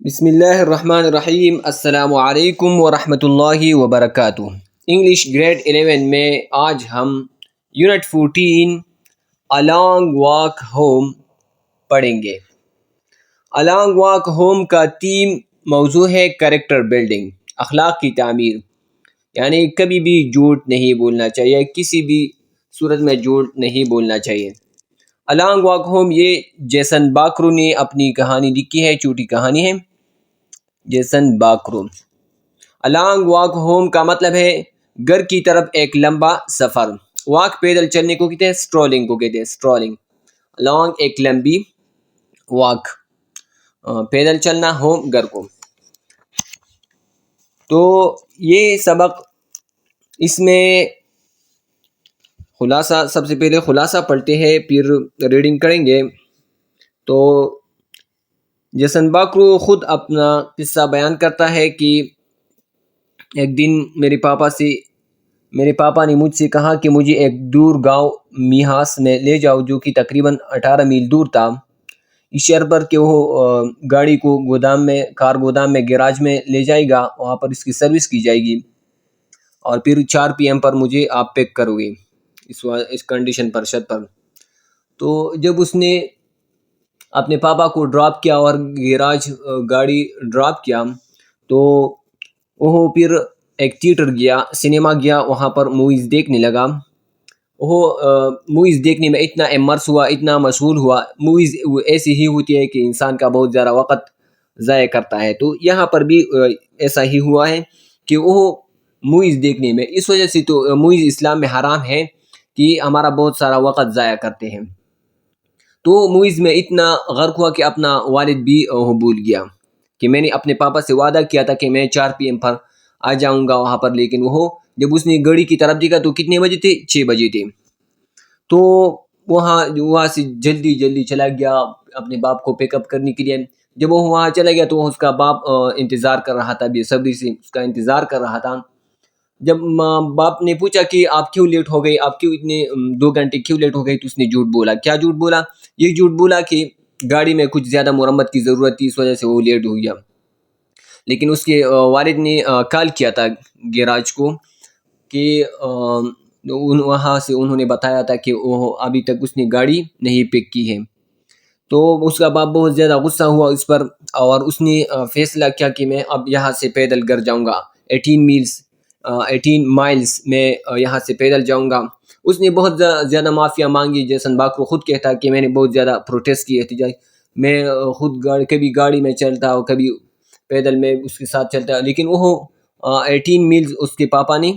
بسم اللہ الرحمن الرحیم۔ السلام علیکم ورحمۃ اللہ وبرکاتہ۔ انگلش گریڈ 11 میں آج ہم یونٹ 14 اے لانگ واک ہوم پڑھیں گے۔ اے لانگ واک ہوم کا تھیم موضوع ہے کریکٹر بلڈنگ، اخلاق کی تعمیر، یعنی کبھی بھی جھوٹ نہیں بولنا چاہیے، کسی بھی صورت میں جھوٹ نہیں بولنا چاہیے۔ اے لانگ واک ہوم یہ جیسن باکرو نے اپنی کہانی لکھی ہے، چھوٹی کہانی ہے، Jason Bocarro. A long walk home کا مطلب ہے گھر کی طرف ایک لمبا سفر۔ واک پیدل چلنے کو کہتے ہیں، سٹرولنگ کو کہتے ہیں، سٹرولنگ۔ لانگ ایک لمبی، واک پیدل چلنا، ہوم گھر کو۔ تو یہ سبق، اس میں خلاصہ، سب سے پہلے خلاصہ پڑھتے ہیں، پھر ریڈنگ کریں گے۔ تو جیسن باکرو خود اپنا قصہ بیان کرتا ہے کہ ایک دن میرے پاپا نے مجھ سے کہا کہ مجھے ایک دور گاؤں میہاس میں لے جاؤ، جو کہ تقریباً 18 میل دور تھا، اس شہر پر کہ وہ گاڑی کو کار گودام میں گیراج میں لے جائے گا، وہاں پر اس کی سروس کی جائے گی، اور پھر 4 PM پر مجھے آپ پک کرو گے اس کنڈیشن پر، شرط پر۔ تو جب اس نے اپنے پاپا کو ڈراپ کیا اور گیراج گاڑی ڈراپ کیا، تو وہ پھر ایک تھیٹر گیا، سنیما گیا، وہاں پر موویز دیکھنے لگا۔ وہ موویز دیکھنے میں اتنا امرس ہوا، اتنا مشغول ہوا۔ موویز ایسی ہی ہوتی ہے کہ انسان کا بہت زیادہ وقت ضائع کرتا ہے، تو یہاں پر بھی ایسا ہی ہوا ہے کہ وہ موویز دیکھنے میں، اس وجہ سے تو موویز اسلام میں حرام ہے کہ ہمارا بہت سارا وقت ضائع کرتے ہیں۔ تو موویز میں اتنا غرق ہوا کہ اپنا والد بھی بھول گیا، کہ میں نے اپنے پاپا سے وعدہ کیا تھا کہ میں 4 PM پر آ جاؤں گا وہاں پر، لیکن وہ جب اس نے گھڑی کی طرف دیکھا تو کتنے بجے تھے؟ 6 بجے تھے۔ تو وہاں سے جلدی چلا گیا اپنے باپ کو پک اپ کرنے کے لیے۔ جب وہ وہاں چلا گیا تو اس کا باپ انتظار کر رہا تھا، بے صبری سے اس کا انتظار کر رہا تھا۔ جب باپ نے پوچھا کہ آپ کیوں لیٹ ہو گئے، آپ کیوں اتنے 2 گھنٹے کیوں لیٹ ہو گئے، تو اس نے جھوٹ بولا۔ کیا جھوٹ بولا؟ یہ جھوٹ بولا کہ گاڑی میں کچھ زیادہ مرمت کی ضرورت تھی، اس وجہ سے وہ لیٹ ہو گیا۔ لیکن اس کے والد نے کال کیا تھا گیراج کو، کہ وہاں سے انہوں نے بتایا تھا کہ وہ ابھی تک اس نے گاڑی نہیں پک کی ہے۔ تو اس کا باپ بہت زیادہ غصہ ہوا اس پر، اور اس نے فیصلہ کیا کہ میں اب یہاں سے پیدل گھر جاؤں گا، 18 مائلز میں یہاں سے پیدل جاؤں گا۔ اس نے بہت زیادہ معافیاں مانگی، جیسن باکرو خود کہتا کہ میں نے بہت زیادہ پروٹیسٹ کی، احتجاج، میں خود کبھی گاڑی میں چلتا اور کبھی پیدل میں اس کے ساتھ چلتا، لیکن وہ 18 میلز اس کے پاپا نے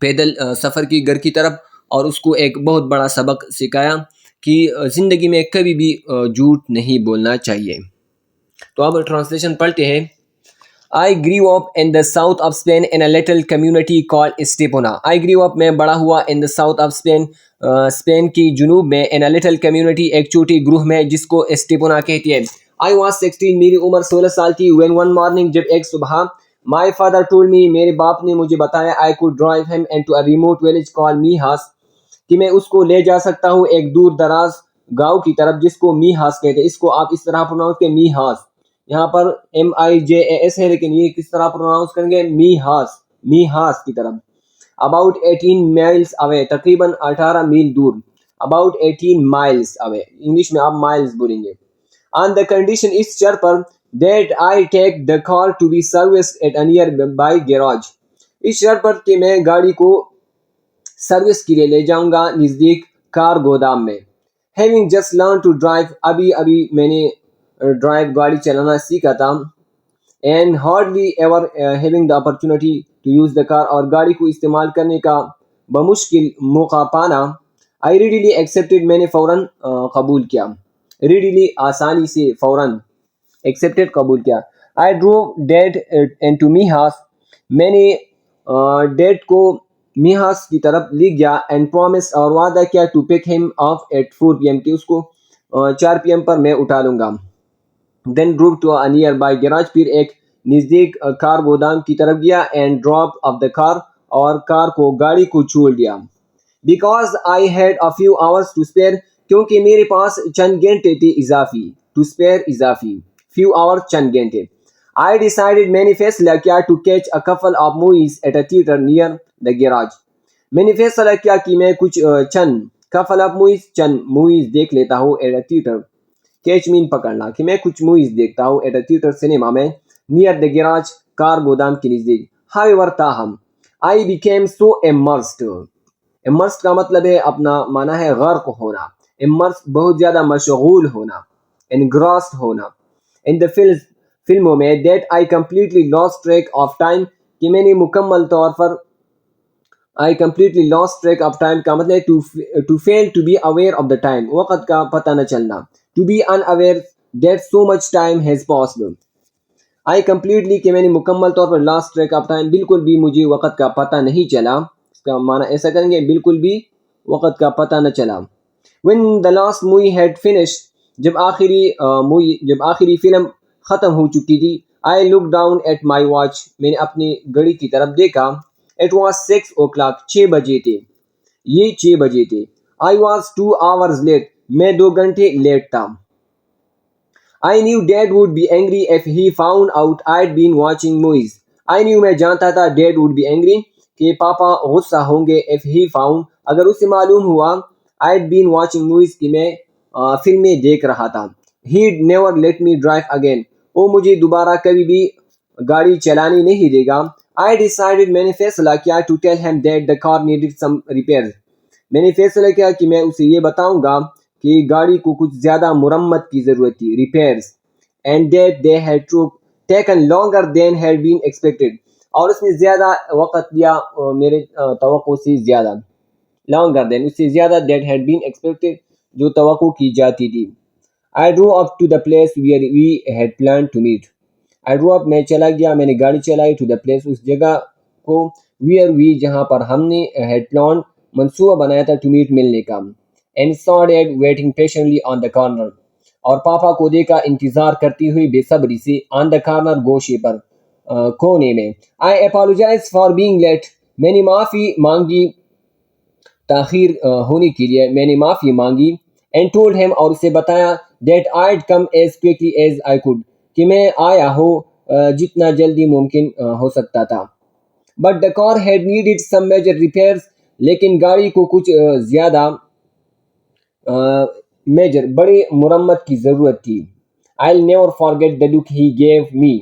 پیدل سفر کی گھر کی طرف، اور اس کو ایک بہت بڑا سبق سکھایا کہ زندگی میں کبھی بھی جھوٹ نہیں بولنا چاہیے۔ تو اب ٹرانسلیشن پڑھتے ہیں۔ I grew up in the south of Spain in a little community called Estepona. I grew up میں بڑا ہوا in the south of Spain، Spain کی جنوب میں، in a little community ایک چھوٹی گروہ میں، جس کو اسٹیپونا کہتی ہے۔ I was 16، میری عمر 16 سال تھی، when one morning جب ایک صبح، my father told me میرے باپ نے مجھے بتایا I could drive him into a remote village called Mijas، کہ میں اس کو لے جا سکتا ہوں ایک دور دراز گاؤں کی طرف جس کو میہاس کہتے ہیں۔ اس کو آپ اس طرح پروناؤنس کریں، میہاس، یہاں پر MIJAS ہے، لیکن یہ کس طرح پروناؤنس کریں گے؟ میہاس کی طرف۔ about 18 miles away، تقریباً 18 میل دور، about 18 miles away، انگلش میں آپ مائلز بولیں گے۔ on the condition، اس شرط پر that I take the car to be serviced at a nearby garage، اس شرط پر کہ میں گاڑی کو سروس کے لیے لے جاؤں گا نزدیک کار گودام میں۔ having just learned to drive، ابھی میں نے گاڑی چلانا سیکھا تھا۔ and hardly ever having the opportunity to use the car، اور گاڑی کو استعمال کرنے کا بمشکل موقع پانا۔ I readily accepted، میں نے فوراً قبول کیا، readily آسانی سے، فوراً، accepted قبول کیا۔ I drove dad into Mijas، میں نے ڈیڈ کو میہاس کی طرف لے گیا، and promised، اور وعدہ کیا، to pick him up at 4 PM، کہ اس کو 4 PM پر میں اٹھا لوں گا۔ then drove to a nearby garage، پھر ایک نزدیک کار گودام کی طرف گیا، and dropped off the car، اور گاڑی کو چھوڑ دیا۔ because I had a few hours to spare، کیونکہ میرے پاس چند گھنٹے تھے اضافی، to spare اضافی، few hours چند گھنٹے. I decided میں نے فیصلہ کیا to catch a couple of movies at a theater near the garage. میں نے فیصلہ کیا کہ میں کچھ چند couple of movies چند موویز دیکھ لیتا ہوں at a theater. کیچ مین پکڑنا کہ میں کچھ موویز دیکھتا ہوں at a theater سنیما میں near the garage کار گودام کے نزدیک. However تاہم I became so immersed. immersed کا مطلب ہے اپنا معنی ہے غرق ہونا. immersed بہت زیادہ مشغول ہونا, engrossed ہونا in the فلموں میں that I completely lost track of time کہ میں نے مکمل طور پر I completely lost track of time کا مطلب ہے to fail to be aware of the time وقت کا پتہ نہ چلنا, to be unaware that so much time has passed. I completely کہ میں نے مکمل طور پر lost track of time بالکل بھی مجھے وقت کا پتہ نہیں چلا. اس کا معنی ایسا کریں گے بالکل بھی وقت کا پتہ نہ چلا. When the last movie had finished جب آخری فلم ختم ہو چکی تھی I looked down at my watch میں نے اپنی گھڑی کی طرف دیکھا. It was 6 o'clock 6 بجے تھے, یہ 6 بجے تھے. I was 2 hours late میں 2 گھنٹے لیٹ تھا. I knew Dad would be angry if he found out I'd been watching movies. I knew میں جانتا تھا Dad would be angry کہ پاپا غصہ ہوں گے if he found اگر اسے معلوم ہوا I'd been watching movies کہ میں فلمیں دیکھ رہا تھا. He'd never let me drive again وہ مجھے دوبارہ کبھی بھی گاڑی چلانے نہیں دے گا. I decided میں نے فیصلہ کیا to tell him that the car needed some repairs. میں نے فیصلہ کیا کہ میں اسے یہ بتاؤں گا کہ گاڑی کو کچھ زیادہ مرمت کی ضرورت تھی, repairs, and that they had taken longer than had been expected اور اس نے زیادہ وقت لیا میرے توقع سے زیادہ, longer than اس سے زیادہ that had been expected جو توقع کی جاتی تھی. I drove up to the place where we had planned to meet. I drove up میں چلا گیا, میں نے گاڑی چلائی to the place اس جگہ کو where we جہاں پر ہم نے had planned منصوبہ بنایا تھا to meet ملنے کا. And saw Dad waiting patiently on the corner اور پاپا کو دیکھا انتظار کرتی ہوئی بے صبری سے on the corner گوشے پر کونے میں. I apologize for being late میں نے معافی مانگی تاخیر ہونے کے لیے, میں نے معافی مانگی. And told him اور اسے بتایا that I'd come as quickly as I could کہ میں آیا ہوں جتنا جلدی ممکن ہو سکتا تھا. But the car had needed some major repairs لیکن گاڑی کو کچھ زیادہ میجر بڑی مرمت کی ضرورت تھی. I'll never forget the look he gave me.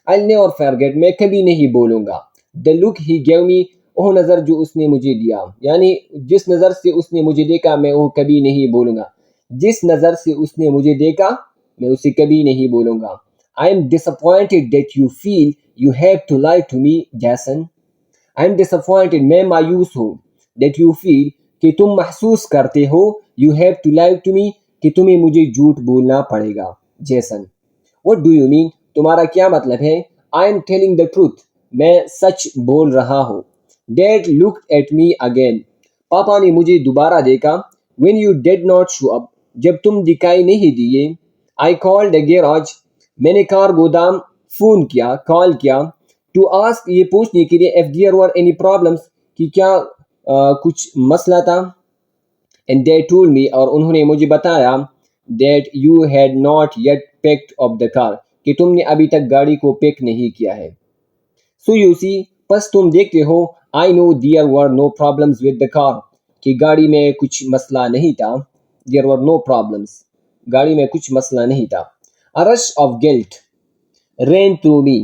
I'll never forget میں کبھی نہیں بولوں گا. The look he gave me وہ نظر جو اس نے مجھے دیا, یعنی جس نظر سے اس نے مجھے دیکھا میں وہ کبھی نہیں بولوں گا. جس نظر سے اس نے مجھے دیکھا میں اسے کبھی نہیں بولوں گا. I'm disappointed that you feel you have to lie to me, Jason. I'm disappointed میں مایوس ہوں that you feel کہ تم محسوس کرتے ہو you have to lie to me کہ تمہیں مجھے جھوٹ بولنا پڑے گا. Jason What do you mean تمہارا کیا مطلب ہے. I'm telling the truth میں سچ بول رہا ہوں. Dad looked at me again پاپا نے مجھے دوبارہ دیکھا. When you did not show up جب تم دکھائی نہیں دیے. I called the garage میں نے کار گودام فون کیا, کال کیا. To ask یہ پوچھنے کے لیے if there were any problems کہ کیا کچھ مسئلہ تھا. And they told me اور انہوں نے مجھے بتایا that you had not yet packed up the car کہ تم نے ابھی تک گاڑی کو پیک نہیں کیا ہے. So you see پس تم دیکھتے ہو I know there were no problems with the car کہ گاڑی میں کچھ مسئلہ نہیں تھا. There were no problems گاڑی میں کچھ مسئلہ نہیں تھا. A rush of guilt ran through me.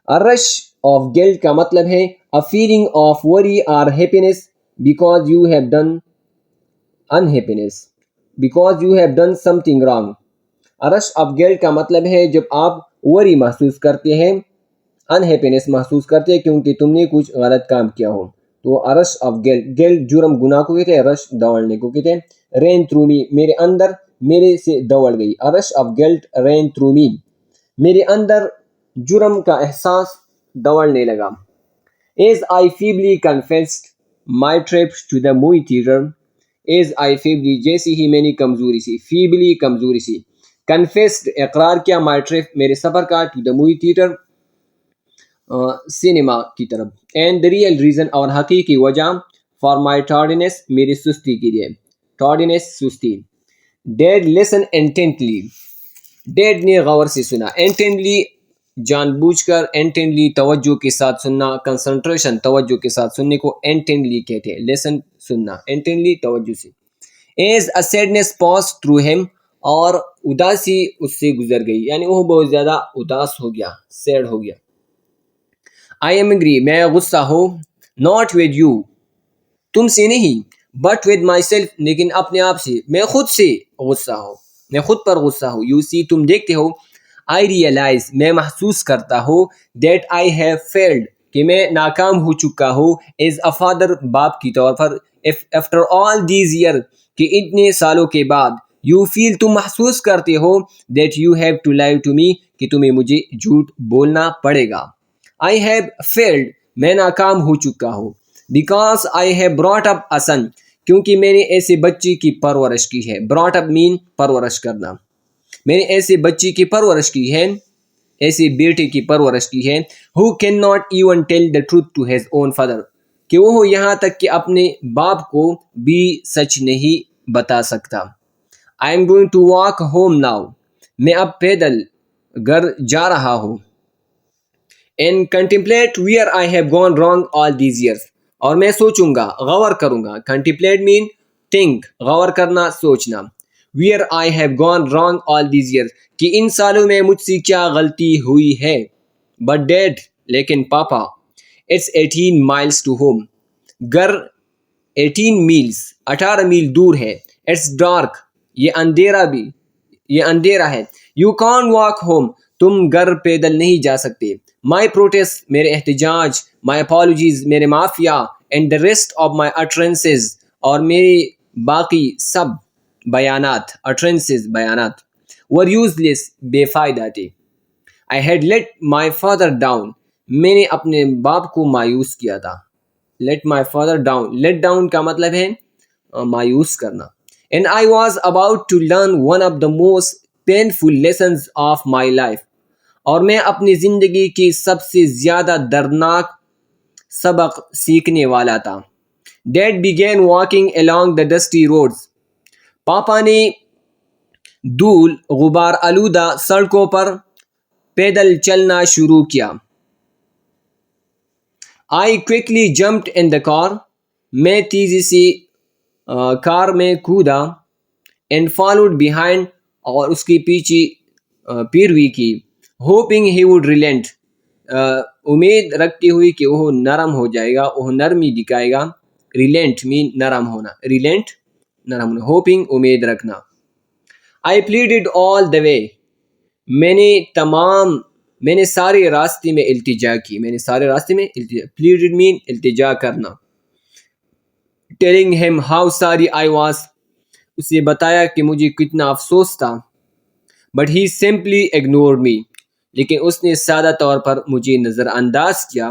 A rush of guilt کا مطلب ہے a feeling of worry or happiness because you have done unhappiness because you have done something wrong. A rush of guilt کا مطلب ہے جب آپ worry محسوس کرتے ہیں, unhappiness محسوس کرتے ہیں کیونکہ تم نے کچھ غلط کام کیا ہو. تو a rush of guilt جرم گناہ کو کہتے ہیں, rush دوڑنے کو کہتے ہیں. ran through me میرے اندر میرے سے دوڑ گئی. a rush of guilt ran through me میرے اندر جرم کا احساس دوڑنے لگا. As I feebly confessed my trip to the movie theater as I feebly جیسی ہی میں نے کمزوری سی, feebly کمزوری سی, confessed اقرار کیا my trip میرے سفر کا to the movie theater cinema کی طرف. And the real reason اور حقیقی وجہ for my tardiness میری سستی کے لیے. tardiness سستی. Dad listened intently ڈیڈ نے غور سے سنا. انٹینٹلی جان بوجھ کر, انٹینٹلی توجہ کے ساتھ سننا, کنسنٹریشن توجہ کے ساتھ سننے کو انٹینٹلی کہتے ہیں. لیسن سننا انٹینٹلی توجہ سے. As a sadness passed through him, اور اداسی اس سے گزر گئی, یعنی وہ بہت زیادہ اداس ہو گیا, سیڈ ہو گیا. I am angry, میں غصہ ہوں. Not with you, تم سے نہیں. But with myself, لیکن اپنے آپ سے, میں خود سے غصہ ہوں, میں خود پر غصہ ہوں. You see, تم دیکھتے ہو. I realize, میں محسوس کرتا ہوں. That I have failed, کہ میں ناکام ہو چکا ہوں. As a father, باپ کی طور پر. After all these years, کہ اتنے سالوں کے بعد. You feel, تم محسوس کرتے ہو. That you have to lie to me, کہ تمہیں مجھے جھوٹ بولنا پڑے گا. I have failed, میں ناکام ہو چکا ہوں. Because I have brought up a son, کیونکہ میں نے ایسے بچے کی پرورش کی ہے. brought up mean پرورش کرنا. میں نے ایسے بچے کی پرورش کی ہے, ایسے بیٹے کی پرورش کی ہے. who cannot even tell the truth to his own father, کہ وہ یہاں تک کہ اپنے باپ کو بھی سچ نہیں بتا سکتا. I am going to walk home now, میں اب پیدل گھر جا رہا ہوں. And contemplate where I have gone wrong all these years, اور میں سوچوں گا, غور کروں گا. contemplate mean think, غور کرنا, سوچنا. where I have gone wrong all these years, کہ ان سالوں میں مجھ سے کیا غلطی ہوئی ہے. but dad, لیکن پاپا. it's 18 miles to home, گھر 18 میلز 18 میل دور ہے. it's dark, یہ اندھیرا ہے. you can't walk home, تم گھر پیدل نہیں جا سکتے. my protest, میرے احتجاج. my apologies, میرے معافیا. and the rest of my utterances, اور میرے باقی سب بیانات, utterances بیانات, were useless, بے فائدہ تھے. I had let my father down, میں نے اپنے باپ کو مایوس کیا تھا. let my father down, let down کا مطلب ہے مایوس کرنا. and I was about to learn one of the most painful lessons of my life, اور میں اپنی زندگی کی سب سے زیادہ دردناک سبق سیکھنے والا تھا. Dad began walking along the dusty roads, پاپا نے دھول غبار آلودہ سڑکوں پر پیدل چلنا شروع کیا. I quickly jumped in the car, میں تیزی سے کار میں کودا. and followed behind, اور اس کے پیچھے پیروی کی. hoping he would relent, امید رکھتے ہوئے کہ وہ نرم ہو جائے گا, وہ نرمی دکھائے گا. relent mean نرم ہونا, relent نرم ہونا. hoping امید رکھنا. I pleaded all the way, میں نے سارے راستے میں التجا کی. pleaded mean التجا کرنا. telling him how sorry I was, اسے بتایا کہ مجھے کتنا افسوس تھا. but he simply ignored me, لیکن اس نے سادہ طور پر مجھے نظر انداز کیا.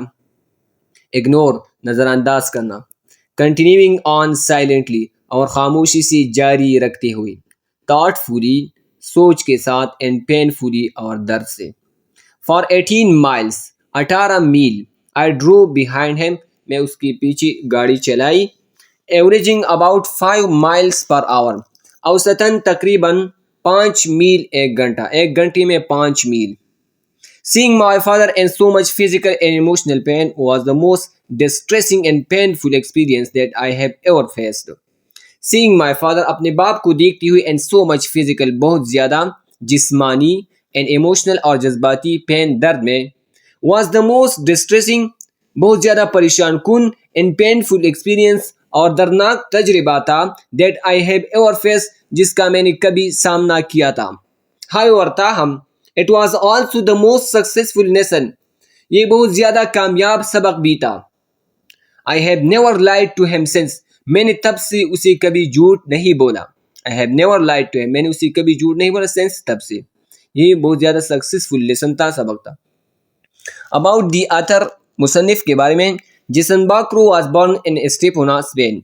اگنور نظر انداز کرنا. continuing on silently, اور خاموشی سے جاری رکھتے ہوئے. thoughtfully سوچ کے ساتھ. and painfully اور درد سے. for 18 miles 18 mile. I drove behind him, میں اس کے پیچھے گاڑی چلائی. averaging about 5 miles per hour, اوسطاً تقریباً 5 میل ایک گھنٹہ, ایک گھنٹے میں 5 میل. seeing my father in so much physical and emotional pain was the most distressing and painful experience that I have ever faced. seeing my father, اپنے باپ کو دیکھتے ہوئے, and so much physical, بہت زیادہ جسمانی, and emotional اور جذباتی, pain درد میں, was the most distressing, بہت زیادہ پریشان کن, and painful experience اور دردناک تجربہ تھا, that I have ever faced, جس کا میں نے کبھی سامنا کیا تھا. however, تاہم, it was also the most successful lesson, یہ بہت زیادہ کامیاب سبق بھی تھا. I have never lied to him since, میں نے تب سے اسے کبھی جھوٹ نہیں بولا. I have never lied to him, میں نے اسے کبھی جھوٹ نہیں بولا. since, تب سے. یہ بہت زیادہ سکسیسفل لیسن تھا, سبق تھا. about the author, مصنف کے بارے میں. Jason Bocarro was born in Estepona, Spain.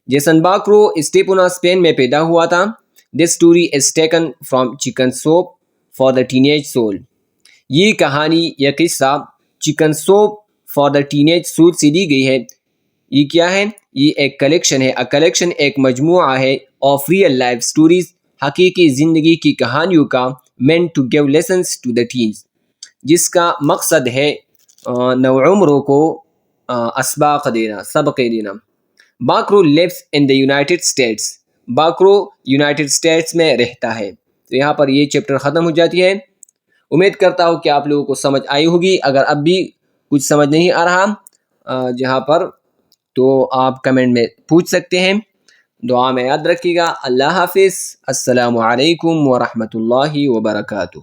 Jason Bocarro Estepona, Spain میں پیدا ہوا تھا. this story is taken from Chicken Soup for the Teenage Soul. یہ کہانی یا قصہ chicken soup for the teenage soul سے دی گئی ہے. یہ کیا ہے؟ یہ ایک کلیکشن ہے. کلیکشن ایک مجموعہ ہے آف ریئل لائف سٹوریز, حقیقی زندگی کی کہانیوں کا. meant to give lessons to the teens، جس کا مقصد ہے نوعمروں کو اسباق دینا، سبق دینا۔ Bocarro lives in the United States، Bocarro United States میں رہتا ہے۔ تو یہاں پر یہ چیپٹر ختم ہو جاتی ہے۔ امید کرتا ہوں کہ آپ لوگوں کو سمجھ آئی ہوگی۔ اگر اب بھی کچھ سمجھ نہیں آ رہا جہاں پر، تو آپ کمنٹ میں پوچھ سکتے ہیں۔ دعا میں یاد رکھیے گا۔ اللہ حافظ۔ السلام علیکم ورحمۃ اللہ وبرکاتہ۔